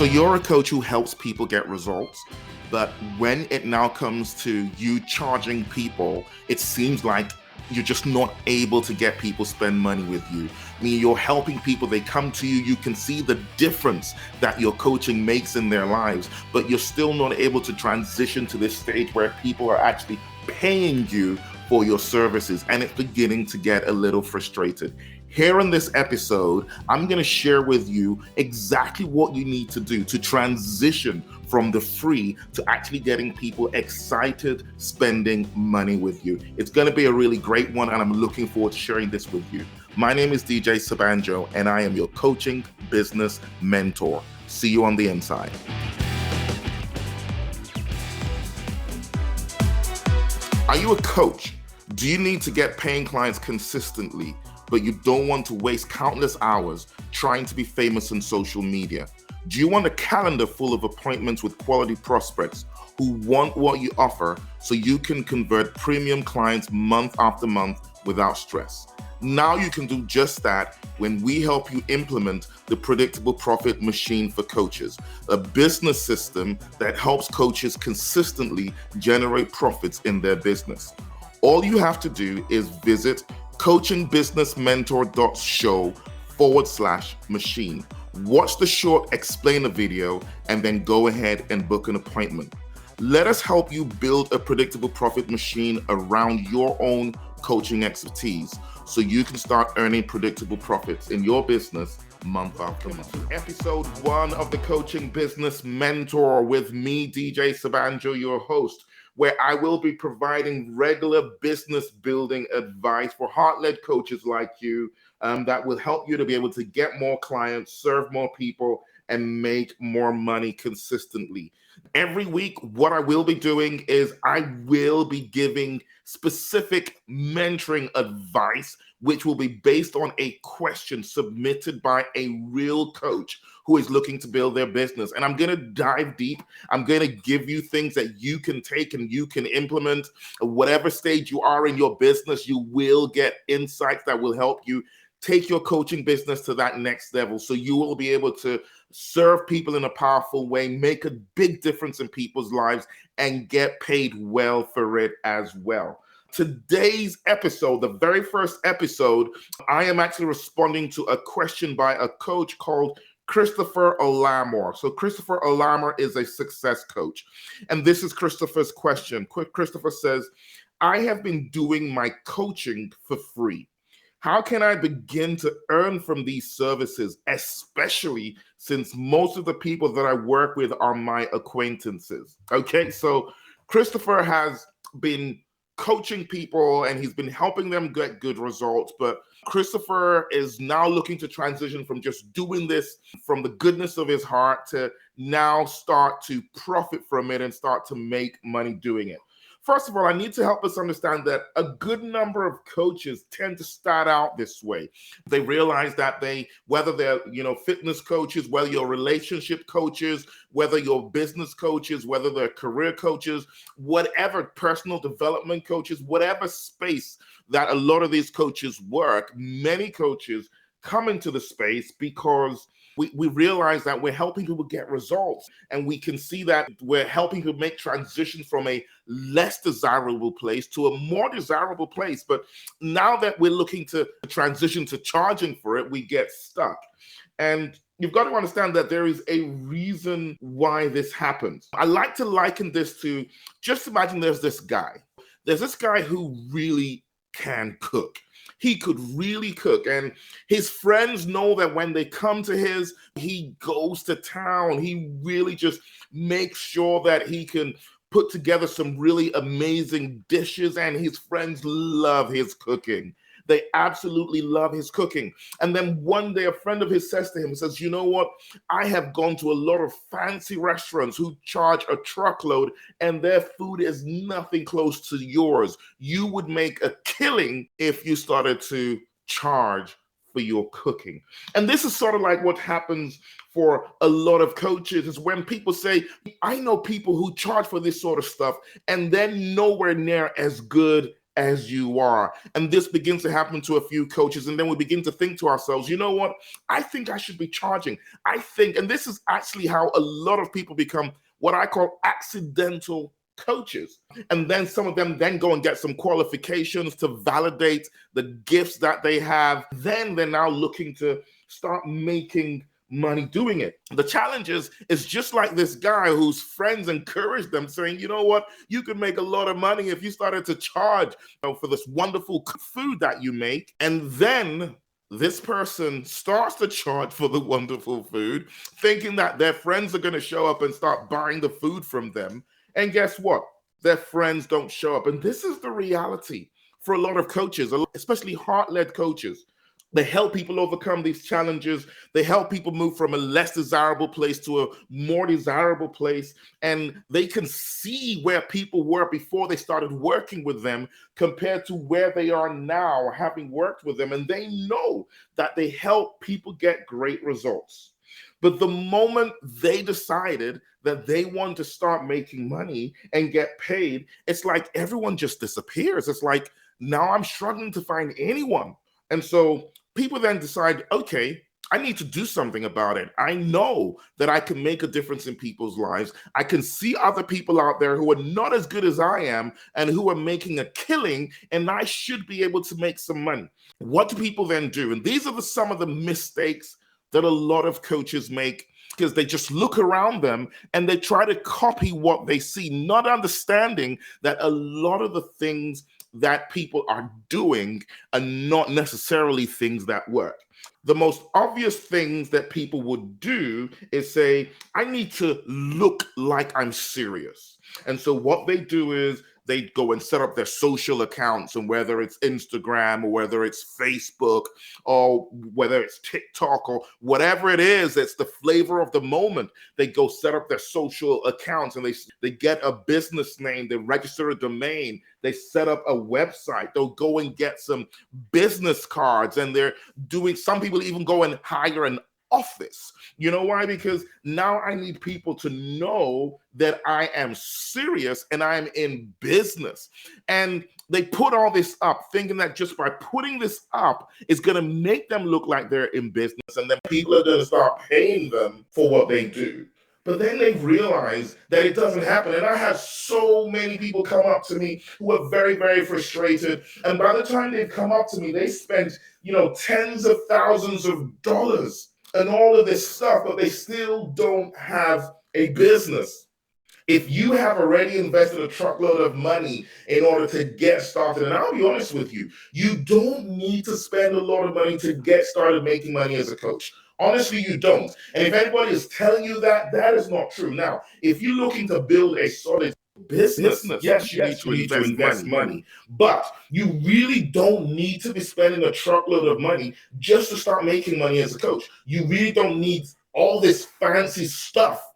So you're a coach who helps people get results, but when it now comes to you charging people, it seems like you're just not able to get people spend money with you. I mean, you're helping people, they come to you, you can see the difference that your coaching makes in their lives, but you're still not able to transition to this stage where people are actually paying you for your services, and it's beginning to get a little frustrated. Here in this episode, I'm going to share with you exactly what you need to do to transition from the free to actually getting people excited spending money with you. It's going to be a really great one, and I'm looking forward to sharing this with you. My name is DJ Sabanjo, and I am your coaching business mentor. See you on the inside. Are you a coach? Do you need to get paying clients consistently, but you don't want to waste countless hours trying to be famous on social media? Do you want a calendar full of appointments with quality prospects who want what you offer so you can convert premium clients month after month without stress? Now you can do just that when we help you implement the Predictable Profit Machine for Coaches, a business system that helps coaches consistently generate profits in their business. All you have to do is visit coachingbusinessmentor.show/machine. Watch the short explainer video and then go ahead and book an appointment. Let us help you build a predictable profit machine around your own coaching expertise so you can start earning predictable profits in your business month after month. Episode 1 of the Coaching Business Mentor with me, DJ Sabanjo, your host, where I will be providing regular business building advice for heart-led coaches like you that will help you to be able to get more clients, serve more people, and make more money consistently. Every week, what I will be doing is I will be giving specific mentoring advice, which will be based on a question submitted by a real coach who is looking to build their business. And I'm going to dive deep. I'm going to give you things that you can take and you can implement. Whatever stage you are in your business, you will get insights that will help you take your coaching business to that next level. So you will be able to serve people in a powerful way, make a big difference in people's lives, and get paid well for it as well. Today's episode, the very first episode, I am actually responding to a question by a coach called Christopher Allore. So Christopher Allore is a success coach. And this is Christopher's question. Christopher says, I have been doing my coaching for free. How can I begin to earn from these services, especially since most of the people that I work with are my acquaintances? Okay, so Christopher has been coaching people and he's been helping them get good results, but Christopher is now looking to transition from just doing this from the goodness of his heart to now start to profit from it and start to make money doing it. First of all, I need to help us understand that a good number of coaches tend to start out this way. They realize that whether they're, fitness coaches, whether you're relationship coaches, whether you're business coaches, whether they're career coaches, whatever, personal development coaches, whatever space that a lot of these coaches work, many coaches come into the space because we realize that we're helping people get results, and we can see that we're helping people make transition from a less desirable place to a more desirable place. But now that we're looking to transition to charging for it, we get stuck. And you've got to understand that there is a reason why this happens. I like to liken this to, just imagine there's this guy who really can cook. He could really cook, and his friends know that when they come to he goes to town. He really just makes sure that he can put together some really amazing dishes, and his friends love his cooking. They absolutely love his cooking. And then one day a friend of his says to him, says, you know what? I have gone to a lot of fancy restaurants who charge a truckload and their food is nothing close to yours. You would make a killing if you started to charge for your cooking. And this is sort of like what happens for a lot of coaches is when people say, I know people who charge for this sort of stuff and they're nowhere near as good as you are. And this begins to happen to a few coaches. And then we begin to think to ourselves, you know what? I think I should be charging. I think, and this is actually how a lot of people become what I call accidental coaches. And then some of them then go and get some qualifications to validate the gifts that they have. Then they're now looking to start making money doing it. The challenge is just like this guy whose friends encouraged them, saying, you know what, you could make a lot of money if you started to charge for this wonderful food that you make. And then this person starts to charge for the wonderful food, thinking that their friends are going to show up and start buying the food from them. And guess what? Their friends don't show up. And this is the reality for a lot of coaches, especially heart-led coaches. They help people overcome these challenges. They help people move from a less desirable place to a more desirable place. And they can see where people were before they started working with them compared to where they are now, having worked with them. And they know that they help people get great results. But the moment they decided that they want to start making money and get paid, it's like everyone just disappears. It's like, now I'm struggling to find anyone. And so people then decide, okay, I need to do something about it. I know that I can make a difference in people's lives. I can see other people out there who are not as good as I am and who are making a killing, and I should be able to make some money. What do people then do? And these are some of the mistakes that a lot of coaches make, because they just look around them and they try to copy what they see, not understanding that a lot of the things that people are doing are not necessarily things that work. The most obvious things that people would do is say, I need to look like I'm serious. And so what they do is they go and set up their social accounts, and whether it's Instagram or whether it's Facebook or whether it's TikTok or whatever it is, it's the flavor of the moment. They go set up their social accounts and they get a business name, they register a domain, they set up a website, they'll go and get some business cards, and they're doing, some people even go and hire an office. You know why? Because now I need people to know that I am serious and I'm in business. And they put all this up thinking that just by putting this up is going to make them look like they're in business, and then people are going to start paying them for what they do. But then they realize that it doesn't happen. And I have so many people come up to me who are very, very frustrated. And by the time they've come up to me, they spent, tens of thousands of dollars and all of this stuff, but they still don't have a business. If you have already invested a truckload of money in order to get started, and I'll be honest with you, you don't need to spend a lot of money to get started making money as a coach. Honestly, you don't. And if anybody is telling you that, that is not true. Now, if you're looking to build a solid business, yes, you need to invest money. But you really don't need to be spending a truckload of money just to start making money as a coach. You really don't need all this fancy stuff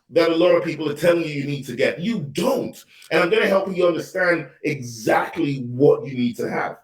that a lot of people are telling you need to get. You don't. And I'm going to help you understand exactly what you need to have.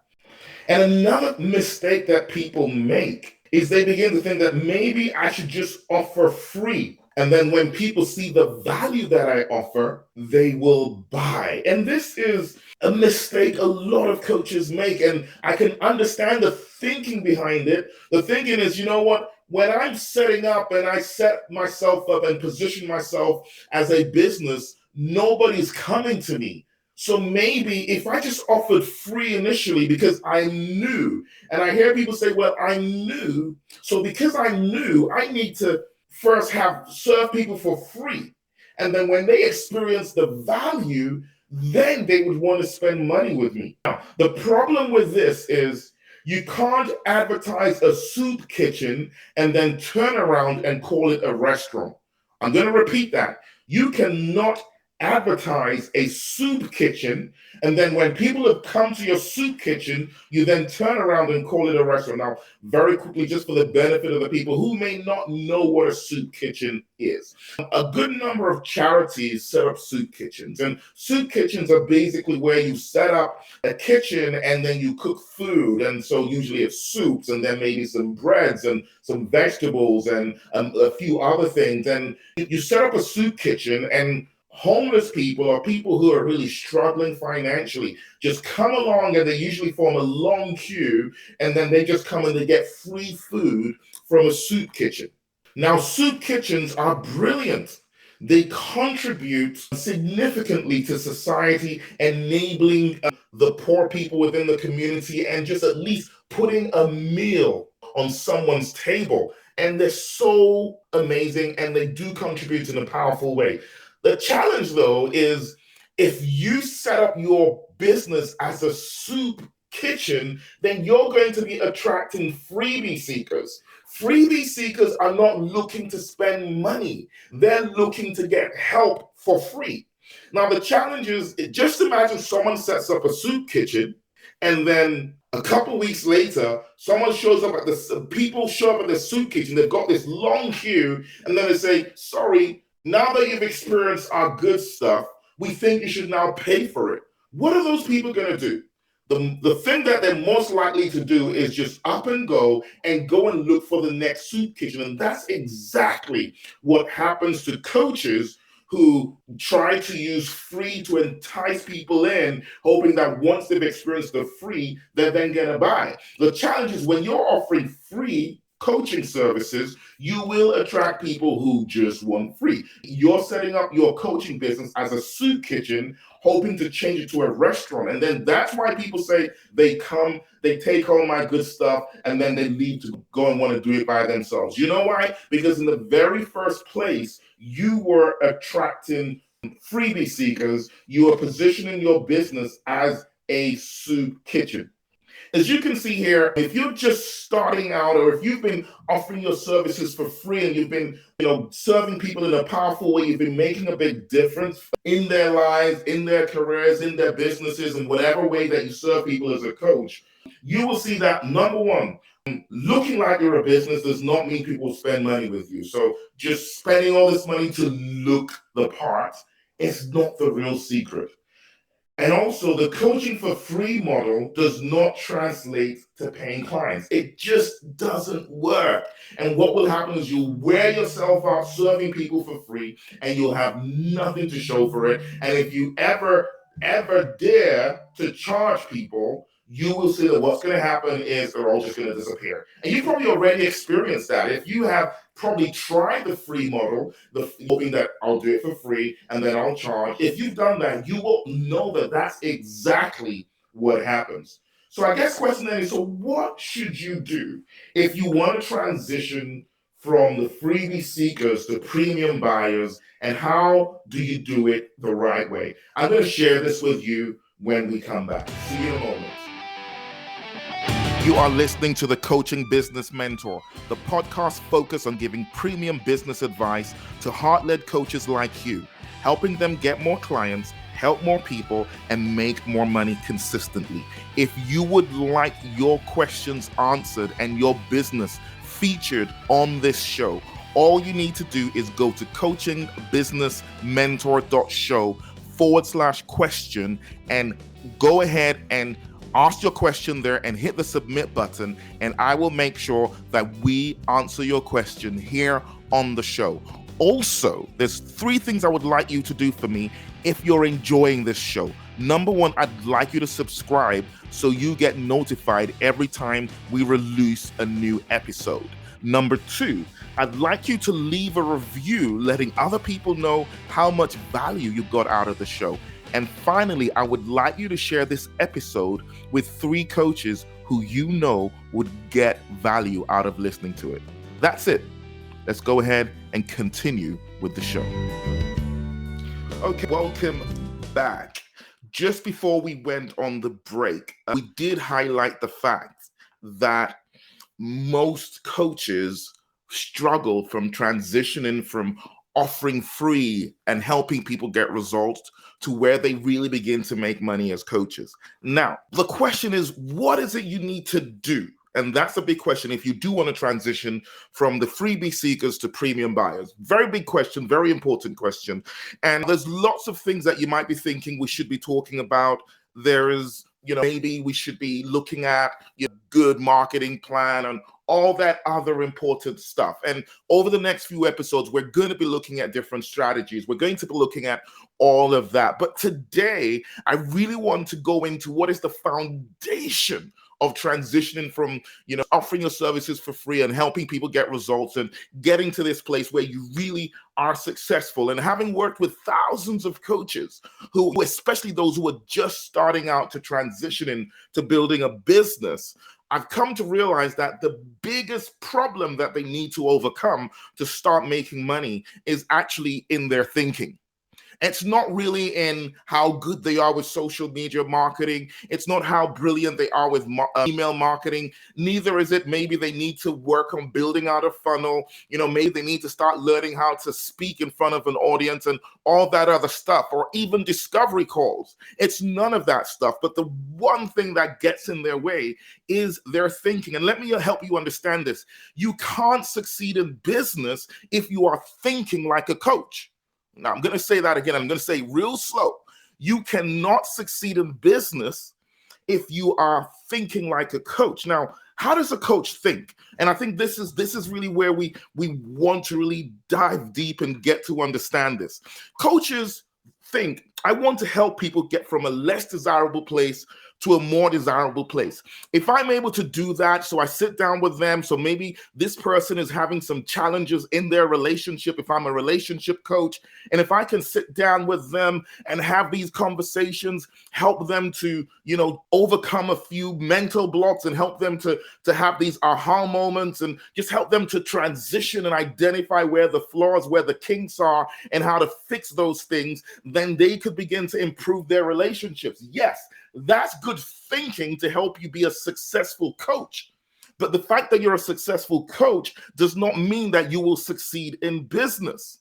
And another mistake that people make is they begin to think that maybe I should just offer free. And then when people see the value that I offer, they will buy. And this is a mistake a lot of coaches make. And I can understand the thinking behind it. The thinking is, you know what? When I'm setting up and I set myself up and position myself as a business, nobody's coming to me. So maybe if I just offered free initially because I knew, and I hear people say, well, I knew, so because I knew, I need to first serve people for free. And then when they experience the value, then they would want to spend money with me. Now, the problem with this is you can't advertise a soup kitchen and then turn around and call it a restaurant. I'm going to repeat that. You cannot advertise a soup kitchen, and then when people have come to your soup kitchen, you then turn around and call it a restaurant. Now, very quickly, just for the benefit of the people who may not know what a soup kitchen is, a good number of charities set up soup kitchens, and soup kitchens are basically where you set up a kitchen and then you cook food. And so usually it's soups and then maybe some breads and some vegetables and a few other things. And you set up a soup kitchen, and Homeless people or people who are really struggling financially just come along, and they usually form a long queue, and then they just come and they get free food from a soup kitchen. Now, soup kitchens are brilliant. They contribute significantly to society, enabling the poor people within the community and just at least putting a meal on someone's table. And they're so amazing, and they do contribute in a powerful way. The challenge, though, is if you set up your business as a soup kitchen, then you're going to be attracting freebie seekers. Freebie seekers are not looking to spend money, they're looking to get help for free. Now, the challenge is, just imagine someone sets up a soup kitchen, and then a couple weeks later, someone shows up at people show up at the soup kitchen, they've got this long queue, and then they say, sorry, now that you've experienced our good stuff, we think you should now pay for it. What are those people going to do? The thing that they're most likely to do is just up and go and look for the next soup kitchen. And that's exactly what happens to coaches who try to use free to entice people in, hoping that once they've experienced the free, they're then going to buy. The challenge is when you're offering free coaching services, you will attract people who just want free. You're setting up your coaching business as a soup kitchen, hoping to change it to a restaurant. And then that's why people say they come, they take all my good stuff, and then they leave to go and want to do it by themselves. You know why? Because in the very first place, you were attracting freebie seekers. You are positioning your business as a soup kitchen. As you can see here, if you're just starting out, or if you've been offering your services for free and you've been, serving people in a powerful way, you've been making a big difference in their lives, in their careers, in their businesses, in whatever way that you serve people as a coach, you will see that, number one, looking like you're a business does not mean people spend money with you. So just spending all this money to look the part is not the real secret. And also, the coaching for free model does not translate to paying clients. It just doesn't work. And what will happen is you'll wear yourself out serving people for free, and you'll have nothing to show for it. And if you ever dare to charge people, you will see that what's going to happen is they're all just going to disappear. And you've probably already experienced that. If you have probably tried the free model, hoping that I'll do it for free and then I'll charge. If you've done that, you will know that that's exactly what happens. So I guess the question then is, so what should you do if you want to transition from the freebie seekers to premium buyers, and how do you do it the right way? I'm going to share this with you when we come back. See you in a moment. You are listening to the Coaching Business Mentor, the podcast focused on giving premium business advice to heart-led coaches like you, helping them get more clients, help more people, and make more money consistently. If you would like your questions answered and your business featured on this show, all you need to do is go to coachingbusinessmentor.show/question and go ahead and ask your question there and hit the submit button, and I will make sure that we answer your question here on the show. Also, there's 3 things I would like you to do for me if you're enjoying this show. Number 1, I'd like you to subscribe so you get notified every time we release a new episode. Number 2, I'd like you to leave a review letting other people know how much value you got out of the show. And finally, I would like you to share this episode with 3 coaches who you know would get value out of listening to it. That's it. Let's go ahead and continue with the show. Okay, welcome back. Just before we went on the break, we did highlight the fact that most coaches struggle from transitioning from offering free and helping people get results to where they really begin to make money as coaches. Now, the question is, what is it you need to do? And that's a big question if you do want to transition from the freebie seekers to premium buyers. Very big question, very important question. And there's lots of things that you might be thinking we should be talking about. There is, maybe we should be looking at good marketing plan and all that other important stuff. And over the next few episodes, we're going to be looking at different strategies. We're going to be looking at all of that. But today, I really want to go into what is the foundation of transitioning from, offering your services for free and helping people get results and getting to this place where you really are successful. And having worked with thousands of coaches who, especially those who are just starting out to transition into building a business, I've come to realize that the biggest problem that they need to overcome to start making money is actually in their thinking. It's not really in how good they are with social media marketing. It's not how brilliant they are with email marketing. Neither is it maybe they need to work on building out a funnel. Maybe they need to start learning how to speak in front of an audience and all that other stuff, or even discovery calls. It's none of that stuff. But the one thing that gets in their way is their thinking. And let me help you understand this. You can't succeed in business if you are thinking like a coach. Now, I'm going to say that again. I'm going to say real slow. You cannot succeed in business if you are thinking like a coach. Now, how does a coach think? And I think this is really where we want to really dive deep and get to understand this. Coaches think, I want to help people get from a less desirable place to a more desirable place. If I'm able to do that, so I sit down with them, so maybe this person is having some challenges in their relationship, if I'm a relationship coach, and if I can sit down with them and have these conversations, help them to, overcome a few mental blocks and help them to have these aha moments and just help them to transition and identify where the flaws, where the kinks are, and how to fix those things, then they could begin to improve their relationships. Yes, that's good thinking to help you be a successful coach. But the fact that you're a successful coach does not mean that you will succeed in business.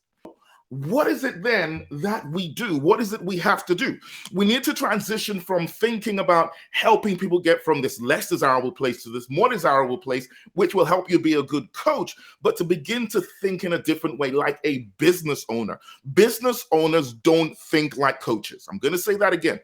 What is it then that we do? What is it we have to do? We need to transition from thinking about helping people get from this less desirable place to this more desirable place, which will help you be a good coach, but to begin to think in a different way, like a business owner. Business owners don't think like coaches. I'm going to say that again.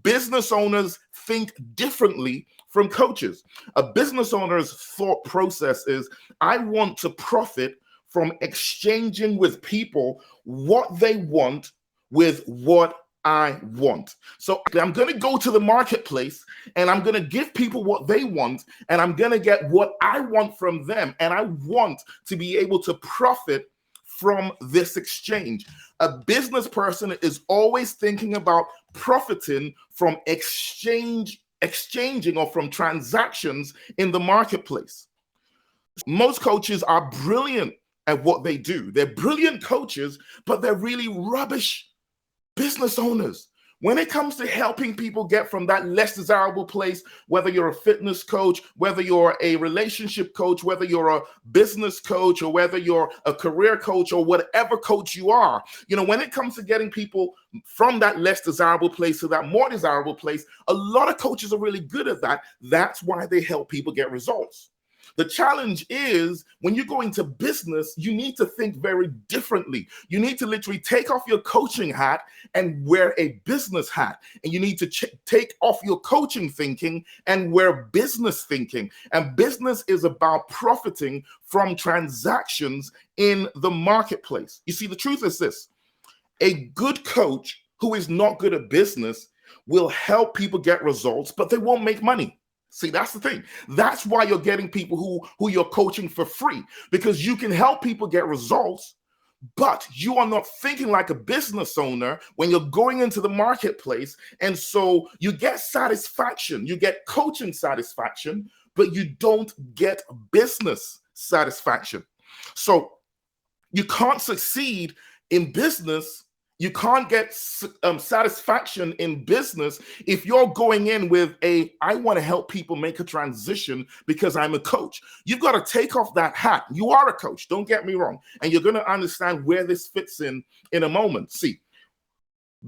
Business owners think differently from coaches. A business owner's thought process is, I want to profit from exchanging with people what they want with what I want. So I'm going to go to the marketplace and I'm going to give people what they want, and I'm going to get what I want from them. And I want to be able to profit from this exchange. A business person is always thinking about profiting from exchanging or from transactions in the marketplace. Most coaches are brilliant at what they do. They're brilliant coaches, but they're really rubbish business owners. When it comes to helping people get from that less desirable place, whether you're a fitness coach, whether you're a relationship coach, whether you're a business coach, or whether you're a career coach, or whatever coach you are, when it comes to getting people from that less desirable place to that more desirable place, a lot of coaches are really good at that. That's why they help people get results. The challenge is, when you go into business, you need to think very differently. You need to literally take off your coaching hat and wear a business hat. And you need to take off your coaching thinking and wear business thinking. And business is about profiting from transactions in the marketplace. You see, the truth is this: a good coach who is not good at business will help people get results, but they won't make money. See, that's the thing. That's why you're getting people who you're coaching for free, because you can help people get results, but you are not thinking like a business owner when you're going into the marketplace. And so you get satisfaction, you get coaching satisfaction, but you don't get business satisfaction. So you can't succeed in business. You can't get satisfaction in business if you're going in with I want to help people make a transition because I'm a coach. You've got to take off that hat. You are a coach, don't get me wrong. And you're going to understand where this fits in a moment. See,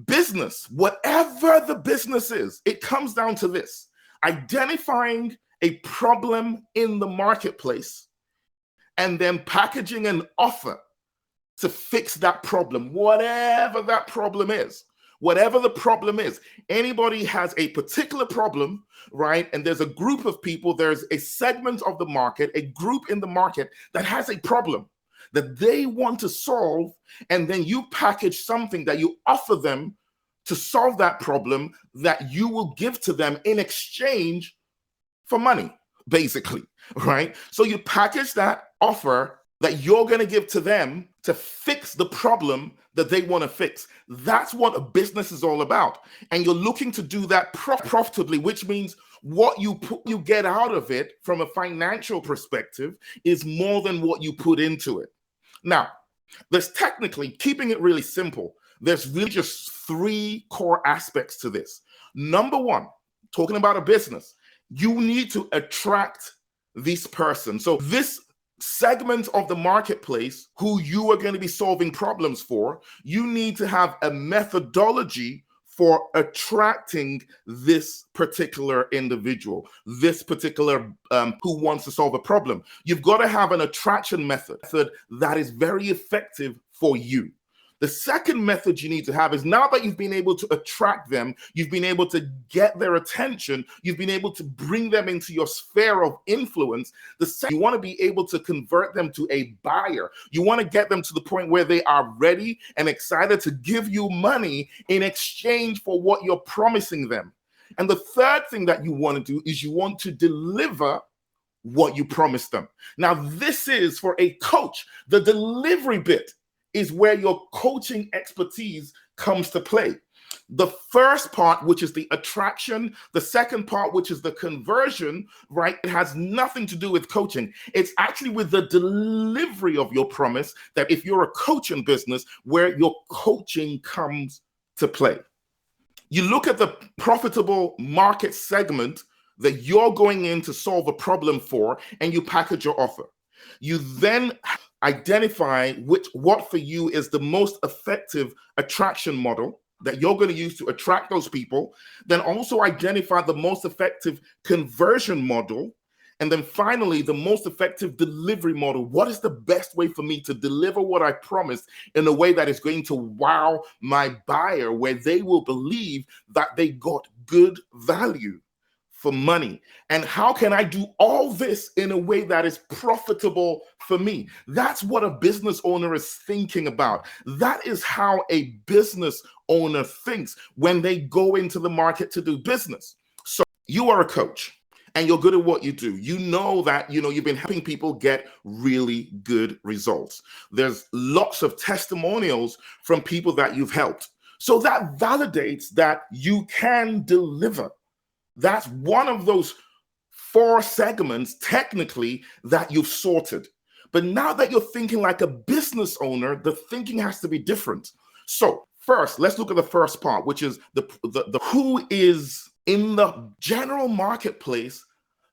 business, whatever the business is, it comes down to this: identifying a problem in the marketplace and then packaging an offer to fix that problem, whatever that problem is. Whatever the problem is, anybody has a particular problem, right? And there's a group of people, there's a segment of the market, a group in the market that has a problem that they want to solve. And then you package something that you offer them to solve that problem that you will give to them in exchange for money, basically, right? So you package that offer that you're going to give to them to fix the problem that they want to fix. That's what a business is all about. And you're looking to do that profitably, which means what you get out of it from a financial perspective is more than what you put into it. Now, there's technically, keeping it really simple, there's really just three core aspects to this. Number one, talking about a business, you need to attract this person. So this segment of the marketplace who you are going to be solving problems for, you need to have a methodology for attracting this particular individual, this particular who wants to solve a problem. You've got to have an attraction method that is very effective for you. The second method you need to have is, now that you've been able to attract them, you've been able to get their attention, you've been able to bring them into your sphere of influence. You want to be able to convert them to a buyer. You want to get them to the point where they are ready and excited to give you money in exchange for what you're promising them. And the third thing that you want to do is you want to deliver what you promised them. Now, this is for a coach. The delivery bit is where your coaching expertise comes to play. The first part, which is the attraction, the second part, which is the conversion, right? It has nothing to do with coaching. It's actually with the delivery of your promise that, if you're a coaching business, where your coaching comes to play. You look at the profitable market segment that you're going in to solve a problem for, and you package your offer. You then identify what for you is the most effective attraction model that you're going to use to attract those people. Then also identify the most effective conversion model. And then finally, the most effective delivery model. What is the best way for me to deliver what I promised in a way that is going to wow my buyer, where they will believe that they got good value for money? And how can I do all this in a way that is profitable for me? That's what a business owner is thinking about. That is how a business owner thinks when they go into the market to do business. So you are a coach and you're good at what you do. You know that, you've been helping people get really good results. There's lots of testimonials from people that you've helped. So that validates that you can deliver. That's one of those 4 segments, technically, that you've sorted. But now that you're thinking like a business owner, the thinking has to be different. So first, let's look at the first part, which is the who is in the general marketplace,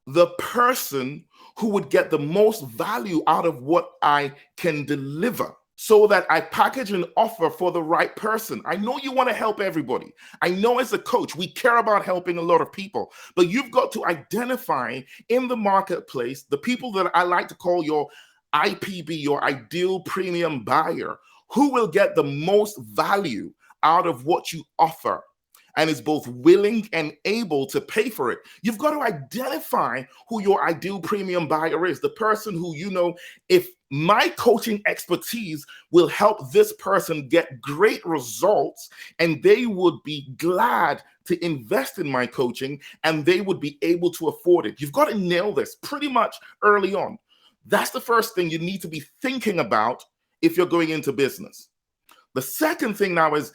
the person who would get the most value out of what I can deliver, so that I package an offer for the right person. I know you want to help everybody. I know as a coach, we care about helping a lot of people, but you've got to identify in the marketplace the people that I like to call your IPB, your ideal premium buyer, who will get the most value out of what you offer and is both willing and able to pay for it. You've got to identify who your ideal premium buyer is, the person who, if my coaching expertise will help this person get great results, and they would be glad to invest in my coaching, and they would be able to afford it. You've got to nail this pretty much early on. That's the first thing you need to be thinking about if you're going into business. The second thing now is,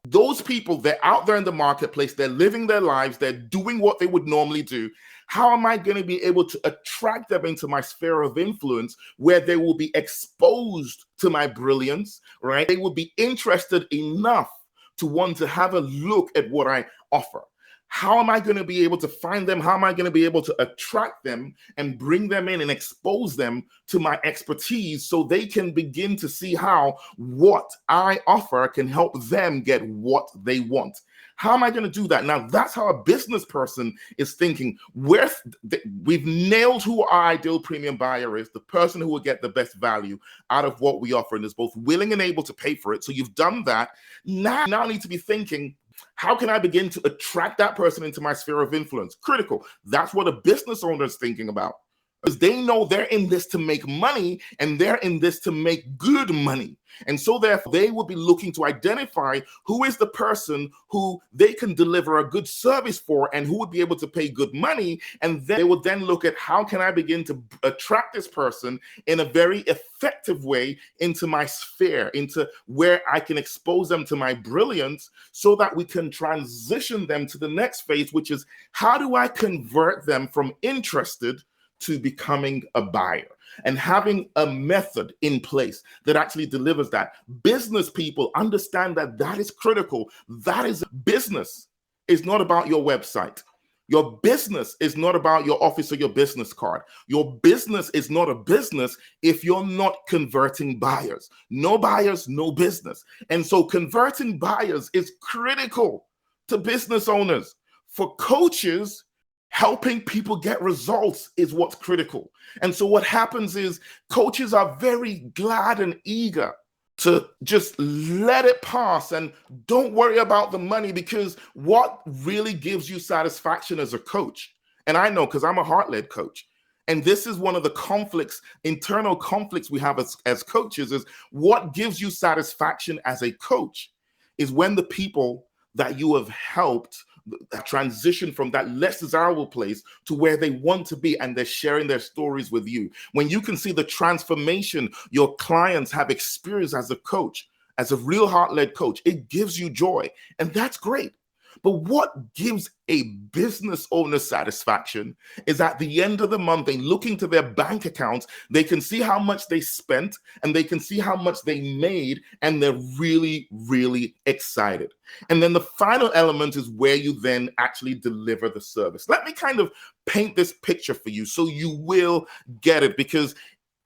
those people, they're out there in the marketplace, they're living their lives, they're doing what they would normally do. How am I going to be able to attract them into my sphere of influence, where they will be exposed to my brilliance, right? They will be interested enough to want to have a look at what I offer. How am I going to be able to find them? How am I going to be able to attract them and bring them in and expose them to my expertise, so they can begin to see how what I offer can help them get what they want? How am I going to do that? Now, that's how a business person is thinking. We've nailed who our ideal premium buyer is, the person who will get the best value out of what we offer and is both willing and able to pay for it. So you've done that. Now I need to be thinking, how can I begin to attract that person into my sphere of influence? Critical. That's what a business owner is thinking about. Because they know they're in this to make money and they're in this to make good money. And so therefore they will be looking to identify who is the person who they can deliver a good service for and who would be able to pay good money. And then they will then look at how can I begin to attract this person in a very effective way into my sphere, into where I can expose them to my brilliance so that we can transition them to the next phase, which is how do I convert them from interested to becoming a buyer, and having a method in place that actually delivers that. Business people understand that that is critical. That is business. It's not about your website. Your business is not about your office or your business card. Your business is not a business if you're not converting buyers. No buyers, no business. And so converting buyers is critical to business owners. For coaches, helping people get results is what's critical. And so what happens is coaches are very glad and eager to just let it pass and don't worry about the money, because what really gives you satisfaction as a coach, and I know because I'm a heart-led coach, and this is one of the conflicts, internal conflicts we have as coaches, is what gives you satisfaction as a coach is when the people that you have helped transition from that less desirable place to where they want to be, and they're sharing their stories with you. When you can see the transformation your clients have experienced as a coach, as a real heart-led coach, it gives you joy, and that's great. But what gives a business owner satisfaction is at the end of the month, they look into their bank accounts, they can see how much they spent and they can see how much they made, and they're really, really excited. And then the final element is where you then actually deliver the service. Let me kind of paint this picture for you so you will get it, because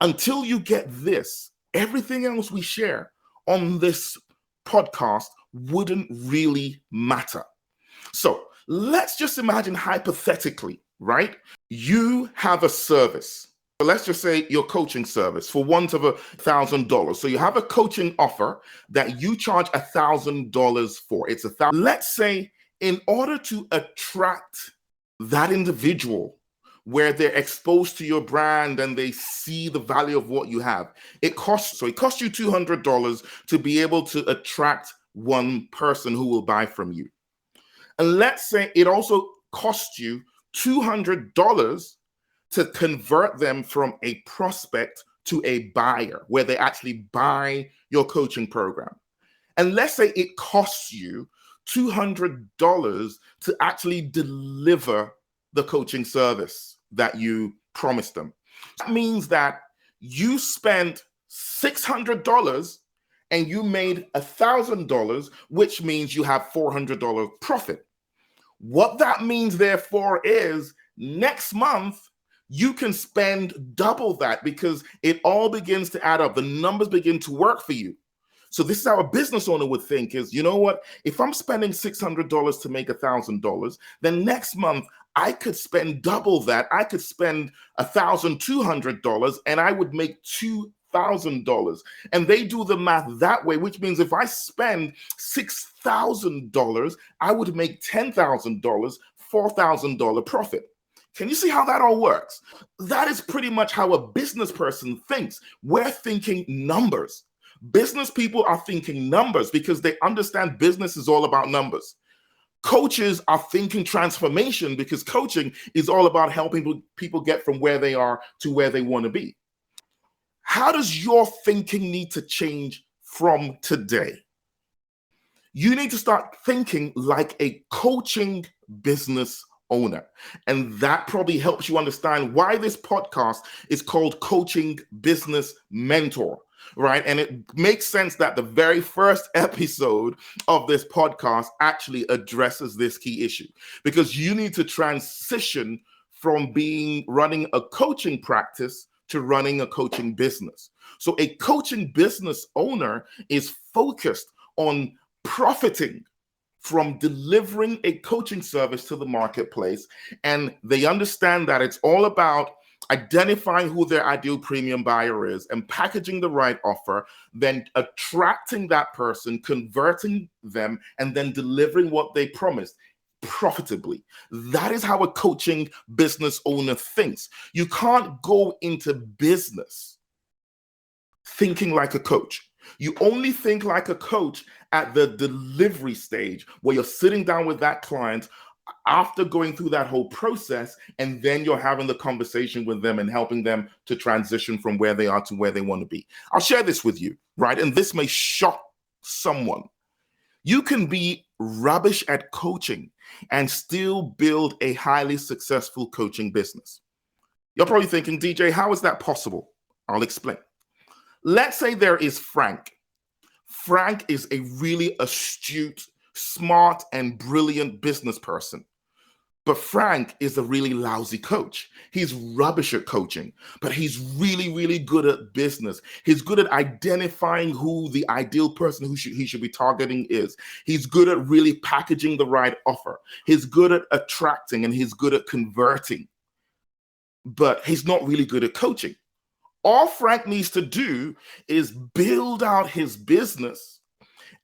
until you get this, everything else we share on this podcast wouldn't really matter. So let's just imagine hypothetically, right? You have a service. So let's just say your coaching service for want of $1,000. So you have a coaching offer that you charge $1,000 for. It's $1,000. Let's say in order to attract that individual where they're exposed to your brand and they see the value of what you have, it costs you $200 to be able to attract one person who will buy from you. And let's say it also costs you $200 to convert them from a prospect to a buyer, where they actually buy your coaching program. And let's say it costs you $200 to actually deliver the coaching service that you promised them. That means that you spent $600 and you made $1,000, which means you have $400 profit. What that means, therefore, is next month you can spend double that, because it all begins to add up. The numbers begin to work for you. So this is how a business owner would think is, you know what? If I'm spending $600 to make $1,000, then next month I could spend double that. I could spend $1,200 and I would make $2,000. And they do the math that way, which means if I spend $6,000, I would make $10,000, $4,000 profit. Can you see how that all works? That is pretty much how a business person thinks. We're thinking numbers. Business people are thinking numbers because they understand business is all about numbers. Coaches are thinking transformation because coaching is all about helping people get from where they are to where they want to be. How does your thinking need to change from today? You need to start thinking like a coaching business owner. And that probably helps you understand why this podcast is called Coaching Business Mentor, right? And it makes sense that the very first episode of this podcast actually addresses this key issue, because you need to transition from running a coaching practice to running a coaching business. So a coaching business owner is focused on profiting from delivering a coaching service to the marketplace, and they understand that it's all about identifying who their ideal premium buyer is and packaging the right offer, then attracting that person, converting them, and then delivering what they promised profitably. That is how a coaching business owner thinks. You can't go into business thinking like a coach. You only think like a coach at the delivery stage, where you're sitting down with that client after going through that whole process, and then you're having the conversation with them and helping them to transition from where they are to where they want to be. I'll share this with you, right? And this may shock someone. You can be rubbish at coaching and still build a highly successful coaching business. You're probably thinking, DJ, how is that possible? I'll explain. Let's say there is Frank. Frank is a really astute, smart, and brilliant business person. But Frank is a really lousy coach. He's rubbish at coaching, but he's really, really good at business. He's good at identifying who the ideal person he should be targeting is. He's good at really packaging the right offer. He's good at attracting, and he's good at converting. But he's not really good at coaching. All Frank needs to do is build out his business,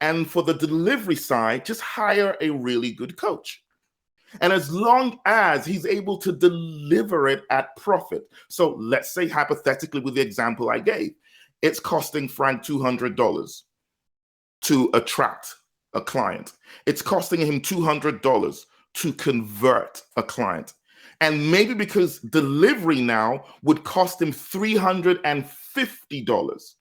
and for the delivery side, just hire a really good coach. And as long as he's able to deliver it at profit. So let's say hypothetically, with the example I gave, it's costing Frank $200 to attract a client. It's costing him $200 to convert a client. And maybe because delivery now would cost him $350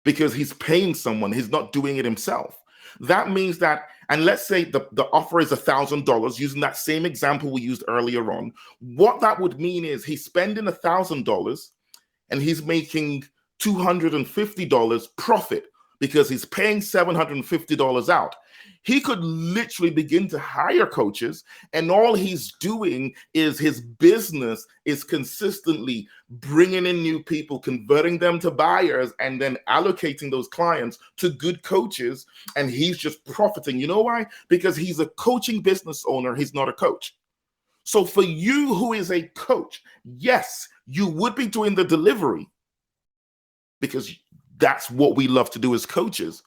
because he's paying someone, he's not doing it himself. That means that, and let's say the offer is $1,000, using that same example we used earlier on. What that would mean is he's spending $1,000 and he's making $250 profit because he's paying $750 out. He could literally begin to hire coaches, and all he's doing is his business is consistently bringing in new people, converting them to buyers, and then allocating those clients to good coaches, and he's just profiting. You know why? Because he's a coaching business owner. He's not a coach. So for you who is a coach, yes, you would be doing the delivery because that's what we love to do as coaches.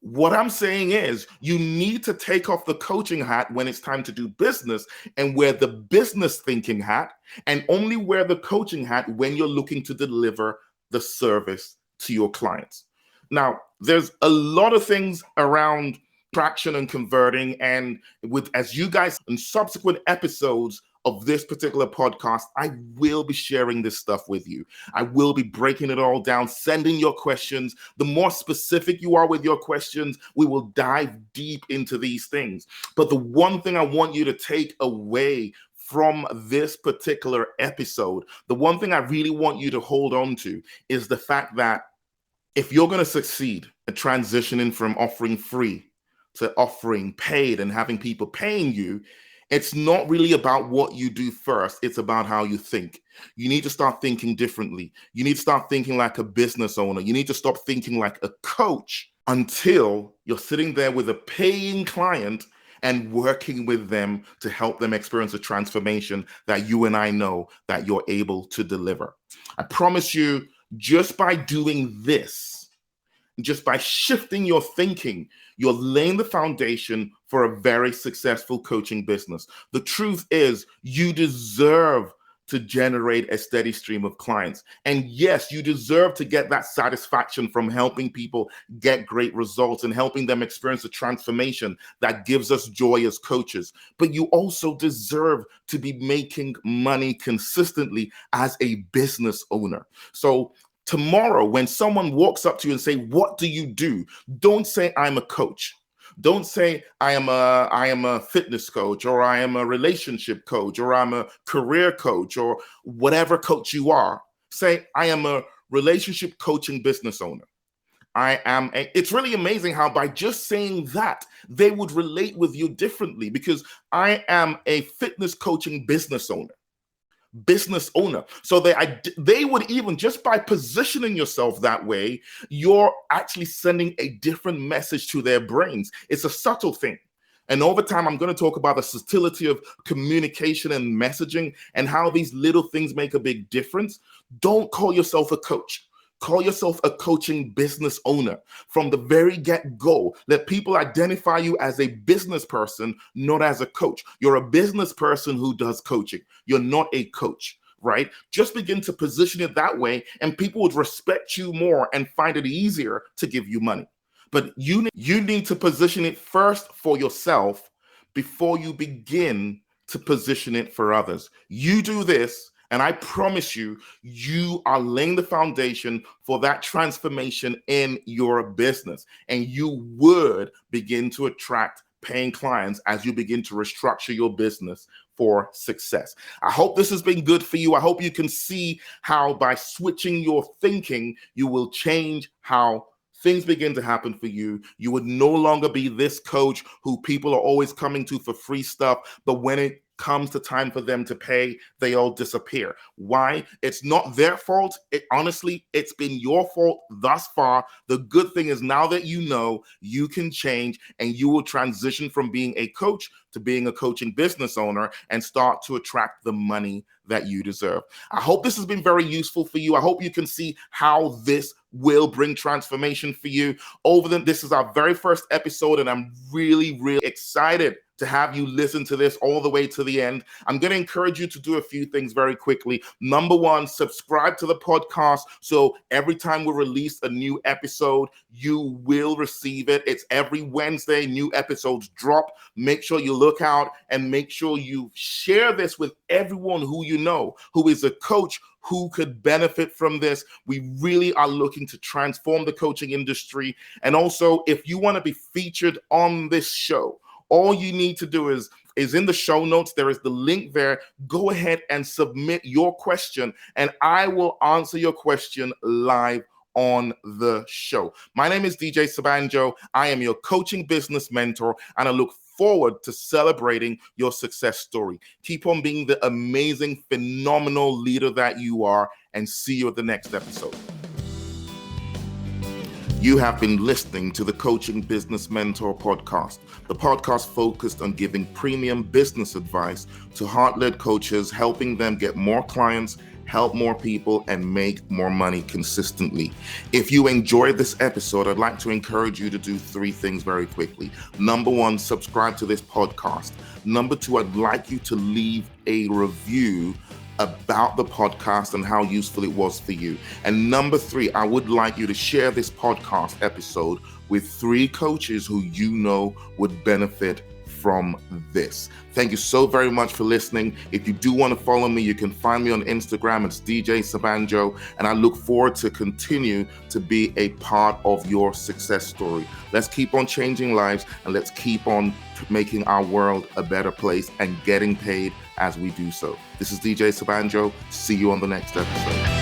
What I'm saying is you need to take off the coaching hat when it's time to do business and wear the business thinking hat, and only wear the coaching hat when you're looking to deliver the service to your clients. Now, there's a lot of things around traction and converting, and as you guys in subsequent episodes of this particular podcast, I will be sharing this stuff with you. I will be breaking it all down, sending your questions. The more specific you are with your questions, we will dive deep into these things. But the one thing I want you to take away from this particular episode, the one thing I really want you to hold on to, is the fact that if you're going to succeed at transitioning from offering free to offering paid and having people paying you, it's not really about what you do first. It's about how you think. You need to start thinking differently. You need to start thinking like a business owner. You need to stop thinking like a coach until you're sitting there with a paying client and working with them to help them experience a transformation that you and I know that you're able to deliver. I promise you, just by doing this, just by shifting your thinking, you're laying the foundation for a very successful coaching business. The truth is, you deserve to generate a steady stream of clients. And yes, you deserve to get that satisfaction from helping people get great results and helping them experience a transformation that gives us joy as coaches. But you also deserve to be making money consistently as a business owner. So tomorrow, when someone walks up to you and say, "What do you do?" Don't say, "I'm a coach." Don't say, I am a fitness coach, or I am a relationship coach, or I'm a career coach, or whatever coach you are. Say, "I am a relationship coaching business owner." It's really amazing how by just saying that, they would relate with you differently, because I am a fitness coaching business owner. So they would, even just by positioning yourself that way, you're actually sending a different message to their brains. It's a subtle thing. And over time, I'm going to talk about the subtlety of communication and messaging and how these little things make a big difference. Don't call yourself a coach. Call yourself a coaching business owner. From the very get-go, let people identify you as a business person, not as a coach. You're a business person who does coaching. You're not a coach, right? Just begin to position it that way, and people would respect you more and find it easier to give you money. But you need to position it first for yourself before you begin to position it for others. You do this, and I promise you, you are laying the foundation for that transformation in your business. And you would begin to attract paying clients as you begin to restructure your business for success. I hope this has been good for you. I hope you can see how by switching your thinking, you will change how things begin to happen for you. You would no longer be this coach who people are always coming to for free stuff, but when it comes to time for them to pay, they all disappear. Why? It's not their fault. Honestly, it's been your fault thus far. The good thing is now that you know, you can change and you will transition from being a coach to being a coaching business owner and start to attract the money that you deserve. I hope this has been very useful for you. I hope you can see how this will bring transformation for you. This is our very first episode, and I'm really, really excited to have you listen to this all the way to the end. I'm going to encourage you to do a few things very quickly. Number one, subscribe to the podcast so every time we release a new episode, you will receive it. It's every Wednesday, new episodes drop. Make sure you look out and make sure you share this with everyone who you know who is a coach who could benefit from this. We really are looking to transform the coaching industry. And also, if you want to be featured on this show, all you need to do is in the show notes. There is the link there. Go ahead and submit your question, and I will answer your question live on the show. My name is DJ Sabanjo. I am your coaching business mentor, and I look forward to celebrating your success story. Keep on being the amazing, phenomenal leader that you are, and see you at the next episode. You have been listening to the Coaching Business Mentor podcast, the podcast focused on giving premium business advice to heart-led coaches, helping them get more clients, help more people, and make more money consistently. If you enjoyed this episode, I'd like to encourage you to do 3 things very quickly. Number 1, subscribe to this podcast. Number 2, I'd like you to leave a review about the podcast and how useful it was for you. And number 3, I would like you to share this podcast episode with 3 coaches who you know would benefit from this. Thank you so very much for listening. If you do want to follow me, you can find me on Instagram. It's DJ Sabanjo, and I look forward to continue to be a part of your success story. Let's keep on changing lives, and let's keep on making our world a better place and getting paid as we do so. This is DJ Sabanjo. See you on the next episode.